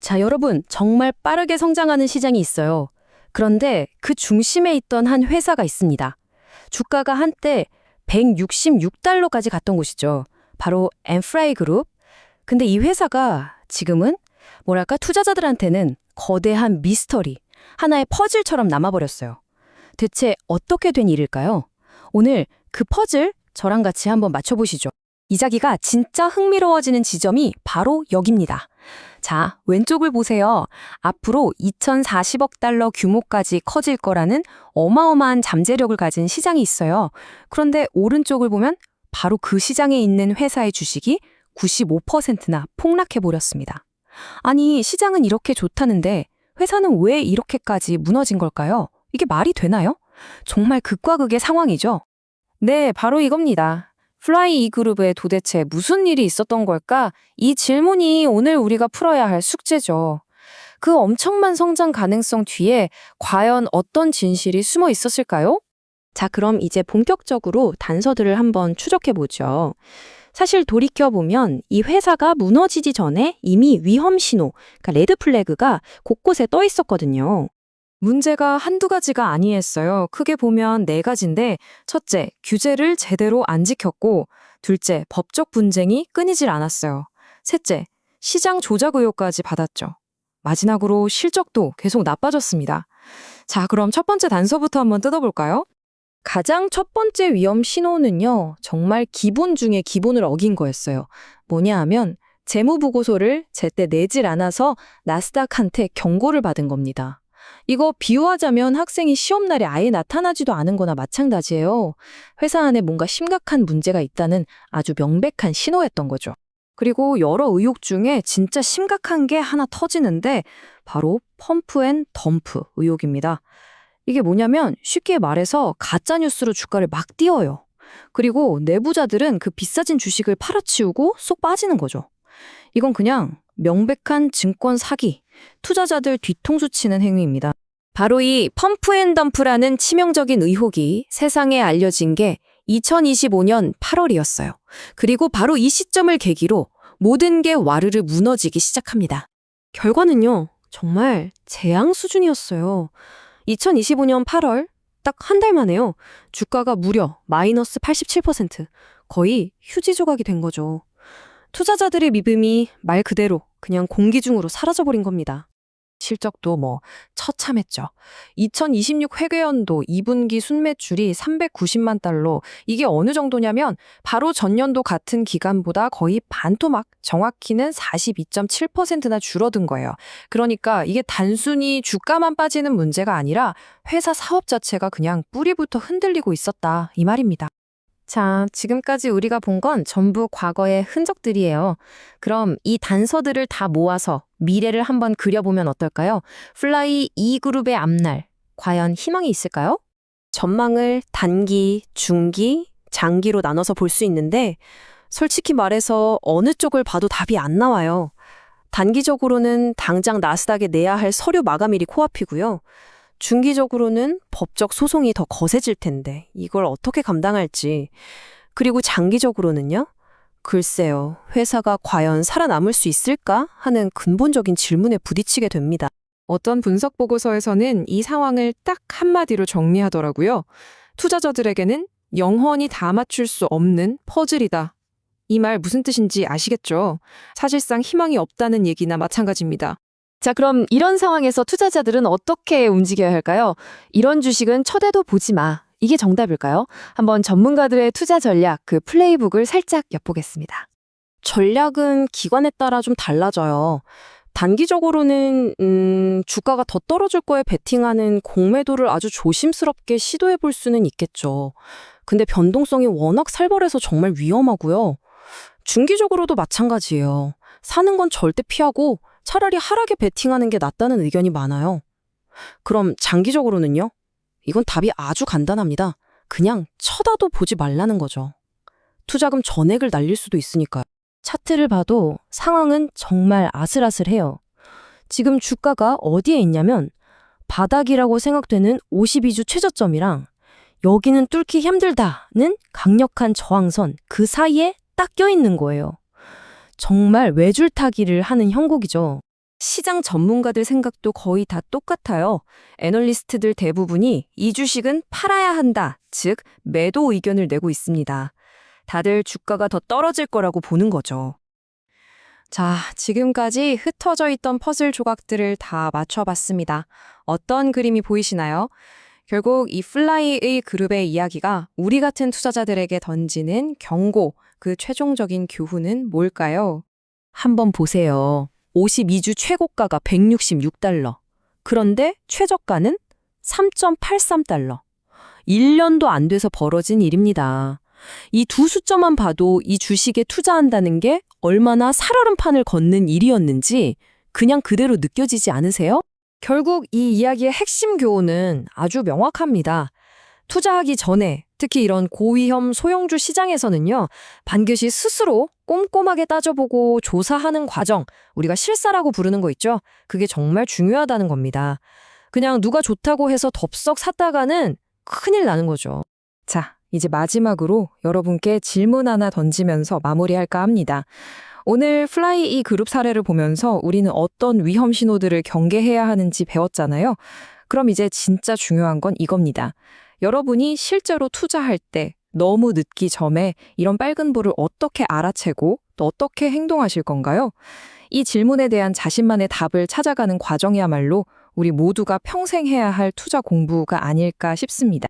자, 여러분, 정말 빠르게 성장하는 시장이 있어요. 그런데 그 중심에 있던 한 회사가 있습니다. 주가가 한때 166달러까지 갔던 곳이죠. 바로 엠프라이 그룹. 근데 이 회사가 지금은 뭐랄까 투자자들한테는 거대한 미스터리, 하나의 퍼즐처럼 남아버렸어요. 대체 어떻게 된 일일까요? 오늘 그 퍼즐 저랑 같이 한번 맞춰보시죠. 이자기가 진짜 흥미로워지는 지점이 바로 여기입니다. 자, 왼쪽을 보세요. 앞으로 2040억 달러 규모까지 커질 거라는 어마어마한 잠재력을 가진 시장이 있어요. 그런데 오른쪽을 보면 바로 그 시장에 있는 회사의 주식이 95%나 폭락해버렸습니다. 아니, 시장은 이렇게 좋다는데 회사는 왜 이렇게까지 무너진 걸까요? 이게 말이 되나요? 정말 극과 극의 상황이죠. 네, 바로 이겁니다. 플라이 이 그룹에 도대체 무슨 일이 있었던 걸까? 이 질문이 오늘 우리가 풀어야 할 숙제죠. 그 엄청난 성장 가능성 뒤에 과연 어떤 진실이 숨어 있었을까요? 자, 그럼 이제 본격적으로 단서들을 한번 추적해보죠. 사실 돌이켜보면 이 회사가 무너지기 전에 이미 위험 신호, 그러니까 레드 플래그가 곳곳에 떠 있었거든요. 문제가 한두 가지가 아니었어요. 크게 보면 네 가지인데, 첫째, 규제를 제대로 안 지켰고, 둘째, 법적 분쟁이 끊이질 않았어요. 셋째, 시장 조작 의혹까지 받았죠. 마지막으로 실적도 계속 나빠졌습니다. 자, 그럼 첫 번째 단서부터 한번 뜯어볼까요? 가장 첫 번째 위험 신호는요, 정말 기본 중에 기본을 어긴 거였어요. 뭐냐 하면 재무보고서를 제때 내질 않아서 나스닥한테 경고를 받은 겁니다. 이거 비유하자면 학생이 시험날에 아예 나타나지도 않은 거나 마찬가지예요. 회사 안에 뭔가 심각한 문제가 있다는 아주 명백한 신호였던 거죠. 그리고 여러 의혹 중에 진짜 심각한 게 하나 터지는데 바로 펌프 앤 덤프 의혹입니다. 이게 뭐냐면 쉽게 말해서 가짜뉴스로 주가를 막 띄워요. 그리고 내부자들은 그 비싸진 주식을 팔아치우고 쏙 빠지는 거죠. 이건 그냥 명백한 증권 사기, 투자자들 뒤통수 치는 행위입니다. 바로 이 펌프 앤 덤프라는 치명적인 의혹이 세상에 알려진 게 2025년 8월이었어요. 그리고 바로 이 시점을 계기로 모든 게 와르르 무너지기 시작합니다. 결과는요, 정말 재앙 수준이었어요. 2025년 8월, 딱 한 달 만에요. 주가가 무려 마이너스 87%, 거의 휴지 조각이 된 거죠. 투자자들의 믿음이 말 그대로 그냥 공기 중으로 사라져버린 겁니다. 실적도 처참했죠. 2026 회계연도 2분기 순매출이 390만 달러. 이게 어느 정도냐면 바로 전년도 같은 기간보다 거의 반토막, 정확히는 42.7%나 줄어든 거예요. 그러니까 이게 단순히 주가만 빠지는 문제가 아니라 회사 사업 자체가 그냥 뿌리부터 흔들리고 있었다, 이 말입니다. 자, 지금까지 우리가 본 건 전부 과거의 흔적들이에요. 그럼 이 단서들을 다 모아서 미래를 한번 그려보면 어떨까요? 플라이 이 그룹의 앞날, 과연 희망이 있을까요? 전망을 단기, 중기, 장기로 나눠서 볼 수 있는데 솔직히 말해서 어느 쪽을 봐도 답이 안 나와요. 단기적으로는 당장 나스닥에 내야 할 서류 마감일이 코앞이고요. 중기적으로는 법적 소송이 더 거세질 텐데 이걸 어떻게 감당할지. 그리고 장기적으로는요? 글쎄요, 회사가 과연 살아남을 수 있을까 하는 근본적인 질문에 부딪히게 됩니다. 어떤 분석 보고서에서는 이 상황을 딱 한마디로 정리하더라고요. 투자자들에게는 영원히 다 맞출 수 없는 퍼즐이다. 이 말 무슨 뜻인지 아시겠죠? 사실상 희망이 없다는 얘기나 마찬가지입니다. 자, 그럼 이런 상황에서 투자자들은 어떻게 움직여야 할까요? 이런 주식은 쳐다도 보지 마. 이게 정답일까요? 한번 전문가들의 투자 전략, 그 플레이북을 살짝 엿보겠습니다. 전략은 기관에 따라 좀 달라져요. 단기적으로는 주가가 더 떨어질 거에 베팅하는 공매도를 아주 조심스럽게 시도해 볼 수는 있겠죠. 근데 변동성이 워낙 살벌해서 정말 위험하고요. 중기적으로도 마찬가지예요. 사는 건 절대 피하고 차라리 하락에 베팅하는 게 낫다는 의견이 많아요. 그럼 장기적으로는요? 이건 답이 아주 간단합니다. 그냥 쳐다도 보지 말라는 거죠. 투자금 전액을 날릴 수도 있으니까요. 차트를 봐도 상황은 정말 아슬아슬해요. 지금 주가가 어디에 있냐면 바닥이라고 생각되는 52주 최저점이랑 여기는 뚫기 힘들다는 강력한 저항선, 그 사이에 딱 껴있는 거예요. 정말 외줄타기를 하는 형국이죠. 시장 전문가들 생각도 거의 다 똑같아요. 애널리스트들 대부분이 이 주식은 팔아야 한다, 즉 매도 의견을 내고 있습니다. 다들 주가가 더 떨어질 거라고 보는 거죠. 자, 지금까지 흩어져 있던 퍼즐 조각들을 다 맞춰봤습니다. 어떤 그림이 보이시나요? 결국 이 플라이의 그룹의 이야기가 우리 같은 투자자들에게 던지는 경고, 그 최종적인 교훈은 뭘까요? 한번 보세요. 52주 최고가가 166달러. 그런데 최저가는 3.83달러. 1년도 안 돼서 벌어진 일입니다. 이 두 숫자만 봐도 이 주식에 투자한다는 게 얼마나 살얼음 판을 걷는 일이었는지 그냥 그대로 느껴지지 않으세요? 결국 이 이야기의 핵심 교훈은 아주 명확합니다. 투자하기 전에, 특히 이런 고위험 소형주 시장에서는요, 반드시 스스로 꼼꼼하게 따져보고 조사하는 과정, 우리가 실사라고 부르는 거 있죠? 그게 정말 중요하다는 겁니다. 그냥 누가 좋다고 해서 덥석 샀다가는 큰일 나는 거죠. 자, 이제 마지막으로 여러분께 질문 하나 던지면서 마무리할까 합니다. 오늘 플라이 이 그룹 사례를 보면서 우리는 어떤 위험 신호들을 경계해야 하는지 배웠잖아요. 그럼 이제 진짜 중요한 건 이겁니다. 여러분이 실제로 투자할 때 너무 늦기 전에 이런 빨간 불을 어떻게 알아채고 또 어떻게 행동하실 건가요? 이 질문에 대한 자신만의 답을 찾아가는 과정이야말로 우리 모두가 평생 해야 할 투자 공부가 아닐까 싶습니다.